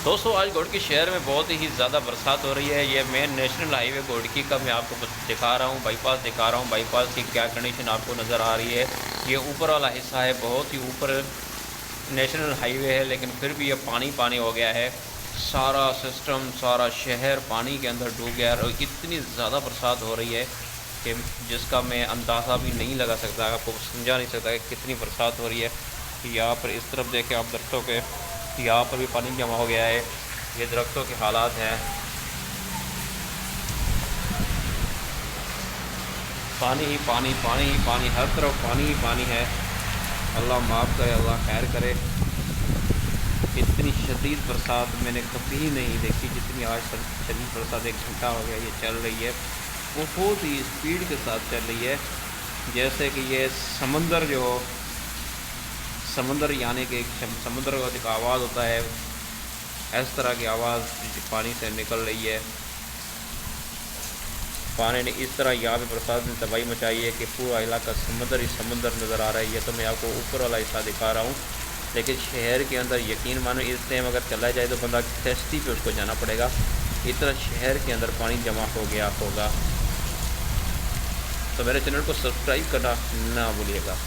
दोस्तों आज घोड़की शहर में बहुत ही ज़्यादा बरसात हो रही है। ये मेन नेशनल हाईवे घोड़की का मैं आपको दिखा रहा हूँ, बाईपास दिखा रहा हूँ। बाईपास की क्या कंडीशन आपको नज़र आ रही है। ये ऊपर वाला हिस्सा है, बहुत ही ऊपर नेशनल हाईवे है, लेकिन फिर भी ये पानी पानी हो गया है। सारा सिस्टम, सारा शहर पानी के अंदर डूब गया है और इतनी ज़्यादा बरसात हो रही है कि जिसका मैं अंदाज़ा भी नहीं लगा सकता, आपको समझा नहीं सकता कि कितनी बरसात हो रही है। यहाँ पर इस तरफ देखें आप दरख्तों के, यहाँ पर भी पानी जमा हो गया है। ये दरख्तों के हालात हैं, पानी ही पानी, पानी ही पानी, हर तरफ पानी ही पानी है। अल्लाह माफ़ करे, अल्लाह खैर करे। इतनी शदीद बरसात मैंने कभी नहीं देखी जितनी आज शदीद बरसात। 1 घंटा हो गया ये चल रही है, बहुत ही स्पीड के साथ चल रही है। जैसे कि ये समंदर जो समंदर यानी कि समुद्र का एक आवाज़ होता है, इस तरह की आवाज़ पानी से निकल रही है। पानी ने इस तरह यहाँ पे बरसात ने तबाही मचाई है कि पूरा इलाका समंदर ही समंदर नज़र आ रहा है। ये तो मैं आपको ऊपर वाला हिस्सा दिखा रहा हूँ, लेकिन शहर के अंदर यकीन मानो इस टाइम अगर चला जाए तो बंदा कश्ती पे उसको जाना पड़ेगा। इतना शहर के अंदर पानी जमा हो गया होगा। तो मेरे चैनल को सब्सक्राइब करना ना भूलिएगा।